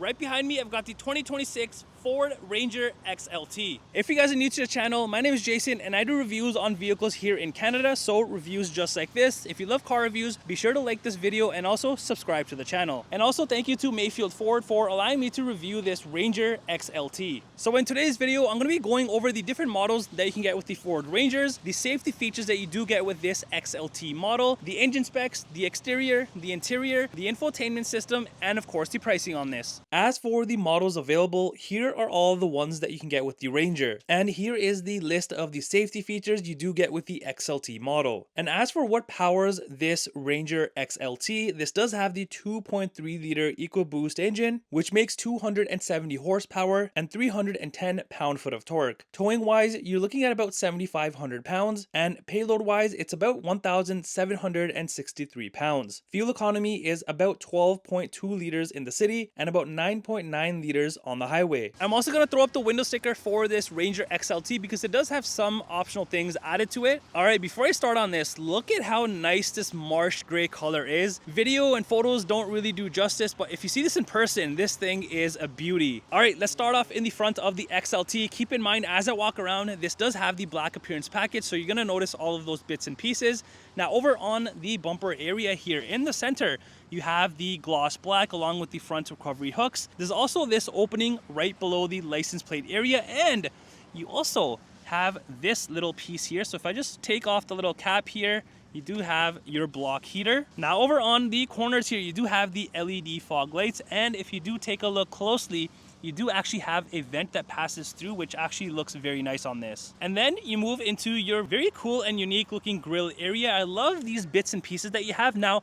Right behind me, I've got the 2026 Ford Ranger XLT. If you guys are new to the channel, my name is Jason and I do reviews on vehicles here in Canada, so reviews just like this. If you love car reviews, be sure to like this video and also subscribe to the channel. And also thank you to Mayfield Ford for allowing me to review this Ranger XLT. So in today's video, I'm going to be going over the different models that you can get with the Ford Rangers, the safety features that you do get with this XLT model, the engine specs, the exterior, the interior, the infotainment system, and of course the pricing on this. As for the models available, here are all the ones that you can get with the Ranger. And here is the list of the safety features you do get with the XLT model. And as for what powers this Ranger XLT, this does have the 2.3 liter EcoBoost engine, which makes 270 horsepower and 310 pound-foot of torque. Towing wise, you're looking at about 7,500 pounds, and payload wise, it's about 1,763 pounds. Fuel economy is about 12.2 liters in the city and about 9.9 liters on the highway. I'm also going to throw up the window sticker for this Ranger XLT because it does have some optional things added to it. All right, before I start on this, look at how nice this marsh gray color is. Video and photos don't really do justice, but if you see this in person, this thing is a beauty. All right, let's start off in the front of the XLT. Keep in mind, as I walk around, this does have the black appearance package, so you're going to notice all of those bits and pieces. Now, over on the bumper area here in the center, you have the gloss black along with the front recovery hooks. There's also this opening right below the license plate area, and you also have this little piece here. So if I just take off the little cap here, you do have your block heater. Now over on the corners here, you do have the LED fog lights, and if you do take a look closely, you do actually have a vent that passes through, which actually looks very nice on this. And then you move into your very cool and unique looking grille area. I love these bits and pieces that you have. Now,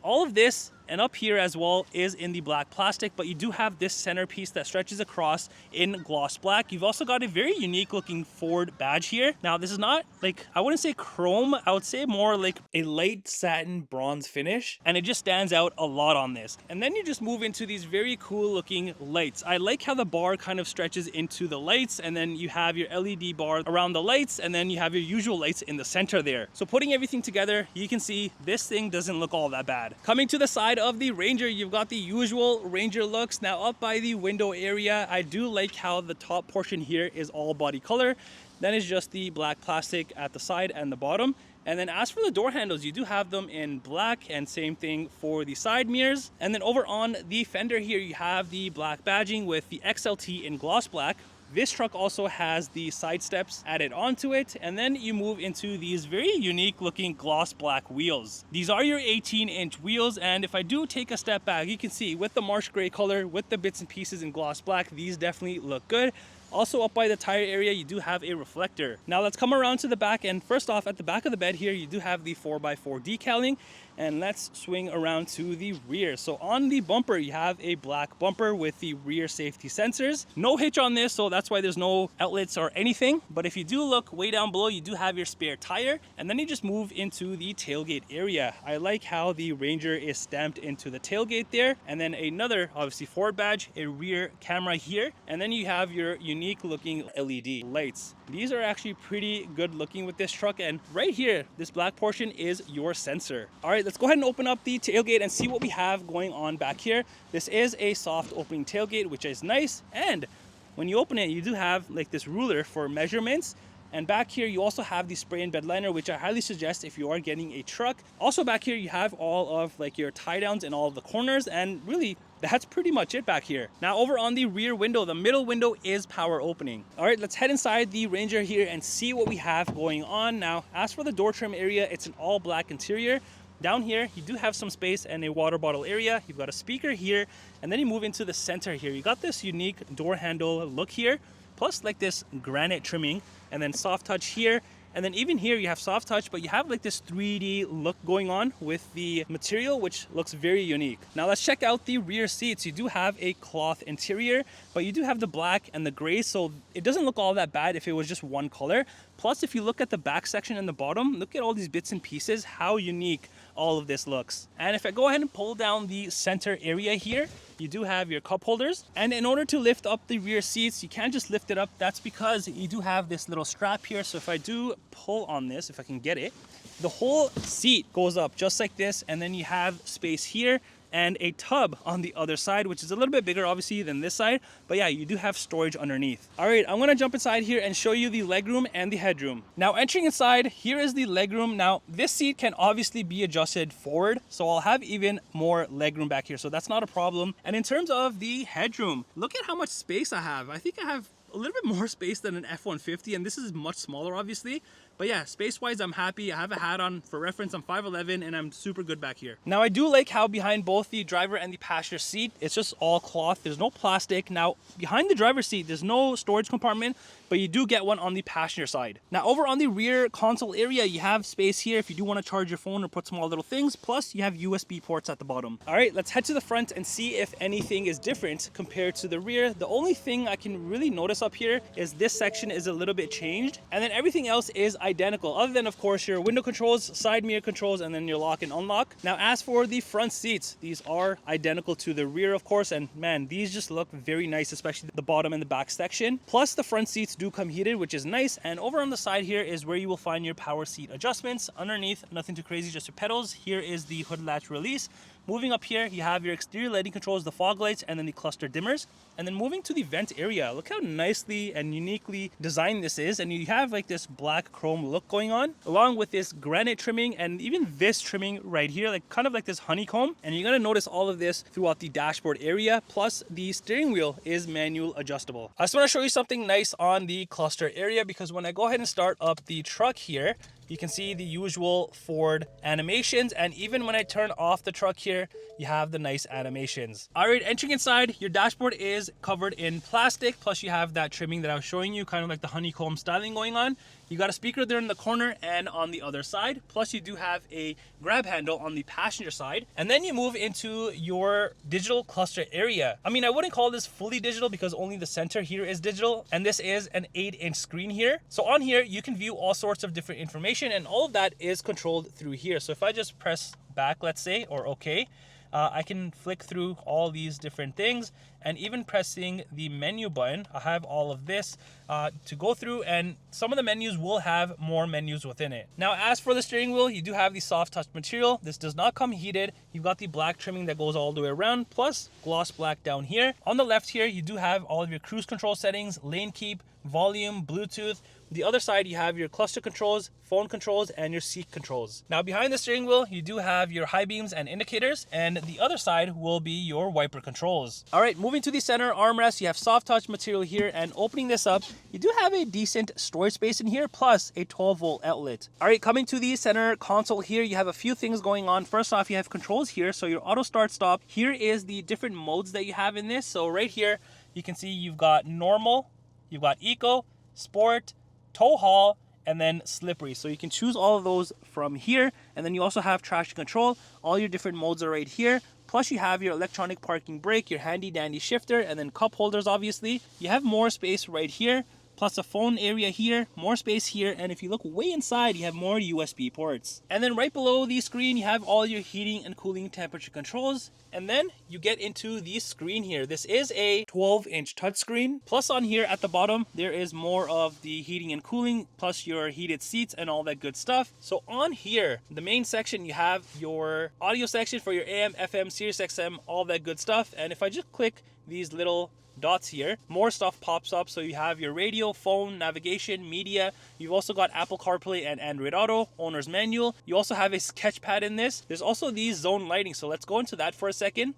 all of this and up here as well is in the black plastic, but you do have this centerpiece that stretches across in gloss black. You've also got a very unique looking Ford badge here. Now this is not like, I wouldn't say chrome, I would say more like a light satin bronze finish, and it just stands out a lot on this. And then you just move into these very cool looking lights. I like how the bar kind of stretches into the lights, and then you have your LED bar around the lights, and then you have your usual lights in the center there. So putting everything together, you can see this thing doesn't look all that bad. Coming to the side of the Ranger, you've got the usual Ranger looks. Now up by the window area, I do like how the top portion here is all body color. Then it's just the black plastic at the side and the bottom. And then as for the door handles, you do have them in black, and same thing for the side mirrors. And then over on the fender here, you have the black badging with the XLT in gloss black. This truck also has the side steps added onto it, and then you move into these very unique looking gloss black wheels. These are your 18-inch wheels, and if I do take a step back, you can see with the marsh gray color, with the bits and pieces in gloss black, these definitely look good. Also up by the tire area, you do have a reflector. Now let's come around to the back, and first off, at the back of the bed here, you do have the 4x4 decaling. And let's swing around to the rear. So on the bumper, you have a black bumper with the rear safety sensors. No hitch on this, so that's why there's no outlets or anything. But if you do look way down below, you do have your spare tire. And then you just move into the tailgate area. I like how the Ranger is stamped into the tailgate there. And then another, obviously, Ford badge, a rear camera here. And then you have your unique looking LED lights. These are actually pretty good looking with this truck. And right here, this black portion is your sensor. All right, let's go ahead and open up the tailgate and see what we have going on back here. This is a soft opening tailgate, which is nice. And when you open it, you do have like this ruler for measurements. And back here, you also have the spray and bed liner, which I highly suggest if you are getting a truck. Also back here, you have all of like your tie downs in all of the corners, and really that's pretty much it back here. Now over on the rear window, the middle window is power opening. All right, let's head inside the Ranger here and see what we have going on. Now, as for the door trim area, it's an all black interior. Down here, you do have some space and a water bottle area. You've got a speaker here, and then you move into the center here. You got this unique door handle look here, plus like this granite trimming, and then soft touch here. And then even here you have soft touch, but you have like this 3D look going on with the material, which looks very unique. Now let's check out the rear seats. You do have a cloth interior, but you do have the black and the gray, so it doesn't look all that bad if it was just one color. Plus, if you look at the back section and the bottom, look at all these bits and pieces, how unique all of this looks. And if I go ahead and pull down the center area here, you do have your cup holders. And in order to lift up the rear seats, you can't just lift it up. That's because you do have this little strap here. So if I do pull on this, if I can get it, the whole seat goes up just like this. And then you have space here and a tub on the other side, which is a little bit bigger obviously than this side, but yeah, you do have storage underneath. All right, I'm gonna jump inside here and show you the legroom and the headroom. Now entering inside, here is the legroom. Now this seat can obviously be adjusted forward, so I'll have even more legroom back here, so that's not a problem. And in terms of the headroom, look at how much space I have. I think I have a little bit more space than an F-150, and this is much smaller obviously. But yeah, space-wise, I'm happy. I have a hat on. For reference, I'm 5'11", and I'm super good back here. Now, I do like how behind both the driver and the passenger seat, it's just all cloth. There's no plastic. Now, behind the driver's seat, there's no storage compartment, but you do get one on the passenger side. Now, over on the rear console area, you have space here if you do want to charge your phone or put small little things. Plus, you have USB ports at the bottom. All right, let's head to the front and see if anything is different compared to the rear. The only thing I can really notice up here is this section is a little bit changed, and then everything else is identical, other than of course your window controls, side mirror controls, and then your lock and unlock. Now as for the front seats, these are identical to the rear of course, and man, these just look very nice, especially the bottom and the back section. Plus the front seats do come heated, which is nice. And over on the side here is where you will find your power seat adjustments. Underneath, nothing too crazy, just your pedals. Here is the hood latch release. Moving up here, you have your exterior lighting controls, the fog lights, and then the cluster dimmers. And then moving to the vent area, look how nicely and uniquely designed this is. And you have like this black chrome look going on, along with this granite trimming and even this trimming right here, like kind of like this honeycomb. And you're gonna notice all of this throughout the dashboard area. Plus the steering wheel is manual adjustable. I just wanna show you something nice on the cluster area, because when I go ahead and start up the truck here, you can see the usual Ford animations, and even when I turn off the truck here, you have the nice animations. All right, entering inside, your dashboard is covered in plastic, plus you have that trimming that I was showing you, kind of like the honeycomb styling going on. You got a speaker there in the corner and on the other side, plus you do have a grab handle on the passenger side. And then you move into your digital cluster area. I mean, I wouldn't call this fully digital because only the center here is digital, and this is an 8-inch screen here. So on here, you can view all sorts of different information, and all of that is controlled through here. So if I just press back, let's say, or okay, I can flick through all these different things, and even pressing the menu button, I have all of this to go through, and some of the menus will have more menus within it. Now, as for the steering wheel, you do have the soft touch material. This does not come heated. You've got the black trimming that goes all the way around, plus gloss black down here. On the left here, you do have all of your cruise control settings, lane keep, volume, Bluetooth. The other side, you have your cluster controls, phone controls, and your seat controls. Now behind the steering wheel, you do have your high beams and indicators, and the other side will be your wiper controls. All right, moving to the center armrest, you have soft touch material here, and opening this up, you do have a decent storage space in here, plus a 12-volt outlet. All right, coming to the center console here, you have a few things going on. First off, you have controls here, so your auto start stop. Here is the different modes that you have in this. So right here, you can see you've got normal, you've got eco, sport, tow haul, and then slippery. So you can choose all of those from here. And then you also have traction control. All your different modes are right here. Plus you have your electronic parking brake, your handy dandy shifter, and then cup holders obviously. You have more space right here, plus a phone area here, more space here, and if you look way inside, you have more USB ports. And then right below the screen, you have all your heating and cooling temperature controls. And then you get into the screen here. This is a 12-inch touchscreen. Plus on here at the bottom, there is more of the heating and cooling, plus your heated seats and all that good stuff. So on here, the main section, you have your audio section for your AM, FM, Sirius XM, all that good stuff. And if I just click these little dots here, more stuff pops up. So you have your radio, phone, navigation, media. You've also got Apple CarPlay and Android Auto, owner's manual. You also have a sketch pad in this. There's also these zone lighting. So let's go into that for a second.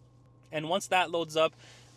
And once that loads up,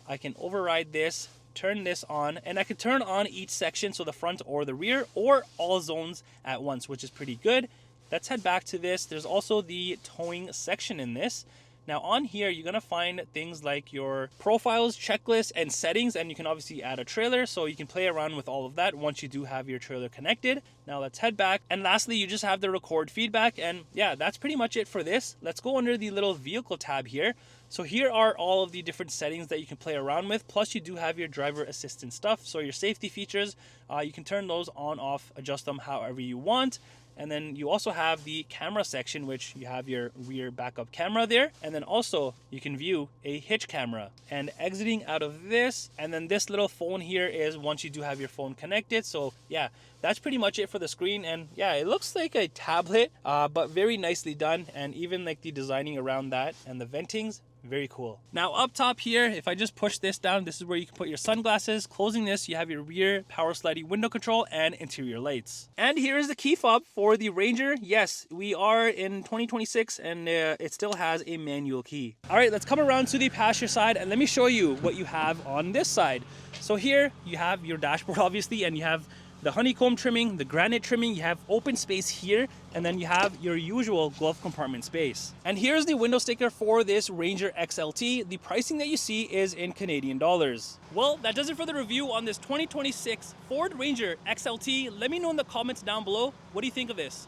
I can override this, turn this on, and I can turn on each section, so the front or the rear, or all zones at once, which is pretty good. Let's head back to this. There's also the towing section in this. Now on here, you're gonna find things like your profiles, checklists, and settings, and you can obviously add a trailer, so you can play around with all of that once you do have your trailer connected. Now let's head back, and lastly, you just have the record feedback, and yeah, that's pretty much it for this. Let's go under the little vehicle tab here. So here are all of the different settings that you can play around with, plus you do have your driver assistance stuff, so your safety features, you can turn those on, off, adjust them however you want. And then you also have the camera section, which you have your rear backup camera there. And then also you can view a hitch camera. And exiting out of this, and then this little phone here is once you do have your phone connected. So yeah, that's pretty much it for the screen. And yeah, it looks like a tablet, but very nicely done. And even like the designing around that and the ventings, Very cool. Now up top here, if I just push this down, this is where you can put your sunglasses. Closing this, you have your rear power sliding window control and interior lights. And here is the key fob for the Ranger. Yes, we are in 2026 and it still has a manual key. All right, let's come around to the passenger side and let me show you what you have on this side. So here you have your dashboard obviously, and you have the honeycomb trimming, the granite trimming, you have open space here, and then you have your usual glove compartment space. And here's the window sticker for this Ranger XLT. The pricing that you see is in Canadian dollars. Well, that does it for the review on this 2026 Ford Ranger XLT. Let me know in the comments down below, what do you think of this?